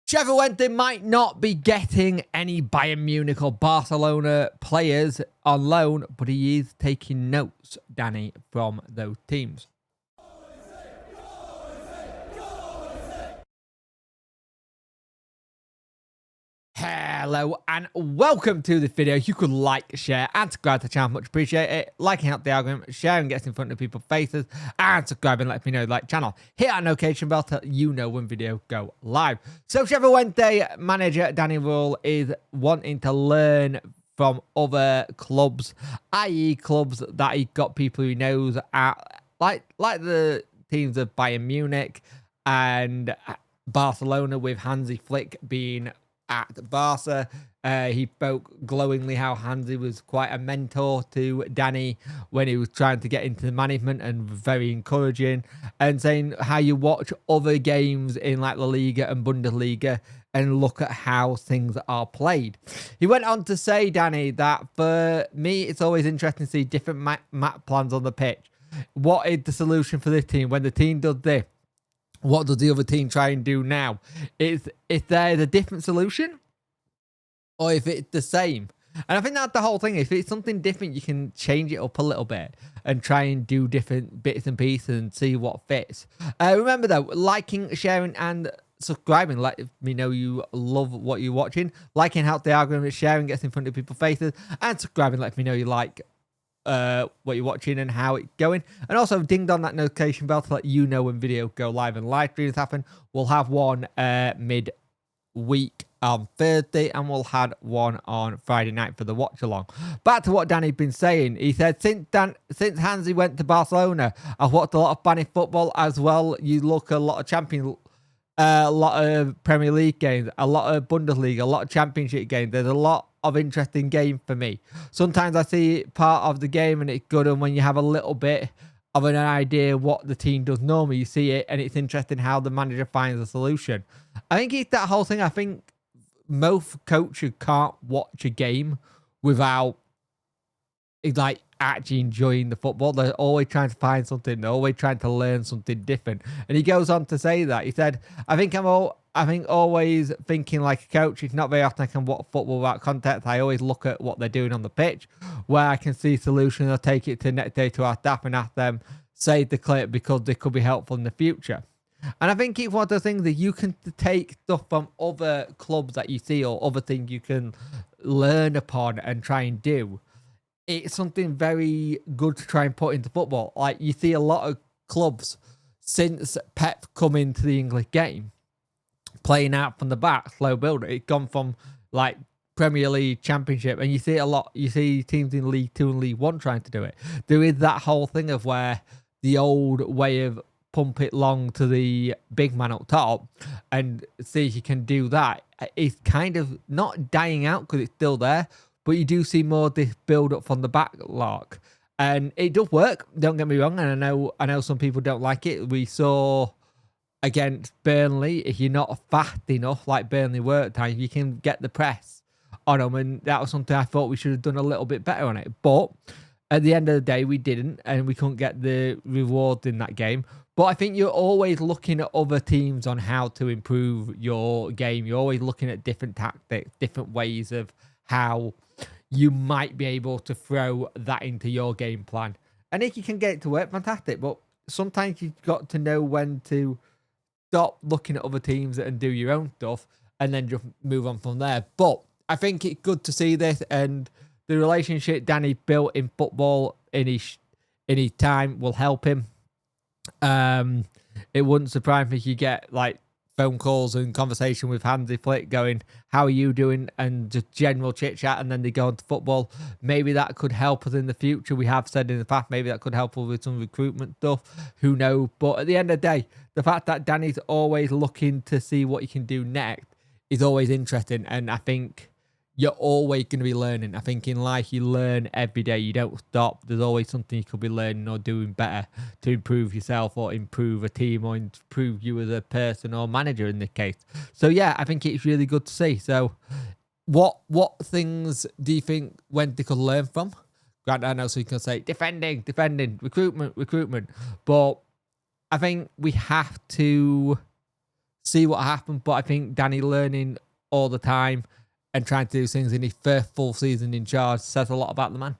SWFC might not be getting any Bayern Munich or Barcelona players on loan, but he is taking notes, Danny, from those teams. Hello and welcome to this video. You could like, share and subscribe to the channel, much appreciate it. Liking helps the algorithm, sharing gets in front of people's faces, and subscribing lets me know you like the channel. Hit that notification bell to let you know when videos go live. So SWFC manager Danny Rule is wanting to learn from other clubs, i.e. clubs that he got people he knows at, like the teams of Bayern Munich and Barcelona, with Hansi Flick being at Barca. He spoke glowingly how Hansi was quite a mentor to Danny when he was trying to get into the management, and very encouraging, and saying how you watch other games in like La Liga and Bundesliga and look at how things are played. He went on to say, Danny, that for me it's always interesting to see different map plans on the pitch. What is the solution for this team? When the team does this, what does the other team try and do now? If there's a different solution or if it's the same. And I think that's the whole thing. If it's something different, you can change it up a little bit and try and do different bits and pieces and see what fits. Remember though, liking, sharing and subscribing. Let me know you love what you're watching. Liking helps the algorithm, sharing gets in front of people's faces, and subscribing lets me know you like what you're watching and how it's going. And also ding on that notification bell to let you know when videos go live and live streams happen. We'll have one mid-week on Thursday, and we'll have one on Friday night for the watch along. Back to what Danny's been saying. He said, since Hansi went to Barcelona, I've watched a lot of Spanish football as well. You look at a lot of a lot of Premier League games, a lot of Bundesliga, a lot of Championship games. There's a lot of interesting game for me. Sometimes I see part of the game and it's good, and when you have a little bit of an idea what the team does normally, you see it and it's interesting how the manager finds a solution. I think it's that whole thing. I think most coaches can't watch a game without like actually enjoying the football. They're always trying to find something. They're always trying to learn something different. And he goes on to say that. He said, I think always thinking like a coach. It's not very often I can watch football without context. I always look at what they're doing on the pitch. Where I can see solutions, I'll take it to next day to our staff and ask them, save the clip because they could be helpful in the future. And I think it's one of the things that you can take stuff from other clubs that you see or other things you can learn upon and try and do. It's something very good to try and put into football. Like you see a lot of clubs since Pep come into the English game playing out from the back, slow build. It's gone from like Premier League, Championship, and you see it a lot. You see teams in League 2 and League 1 trying to do it. There is that whole thing of where the old way of pump it long to the big man up top and see if you can do that. It's kind of not dying out because it's still there, but you do see more of this build up from the back lock, and it does work. Don't get me wrong, and I know some people don't like it. We saw against Burnley, if you're not fast enough, like Burnley were at times, you can get the press on them, and that was something I thought we should have done a little bit better on it. But at the end of the day, we didn't, and we couldn't get the rewards in that game. But I think you're always looking at other teams on how to improve your game. You're always looking at different tactics, different ways of how you might be able to throw that into your game plan. And if you can get it to work, fantastic. But sometimes you've got to know when to stop looking at other teams and do your own stuff and then just move on from there. But I think it's good to see this, and the relationship Danny built in football in his time will help him. It wouldn't surprise me if you get like phone calls and conversation with Hansi Flick going, how are you doing? And just general chit chat, and then they go into football. Maybe that could help us in the future. We have said in the past, maybe that could help us with some recruitment stuff. Who knows? But at the end of the day, the fact that Danny's always looking to see what he can do next is always interesting. And I think you're always going to be learning. I think in life, you learn every day. You don't stop. There's always something you could be learning or doing better to improve yourself or improve a team or improve you as a person or manager in this case. So, yeah, I think it's really good to see. So, what things do you think Wendy could learn from? Granted, I know so you can say defending, recruitment. But I think we have to see what happened. But I think Danny learning all the time and trying to do things in his first full season in charge says a lot about the man.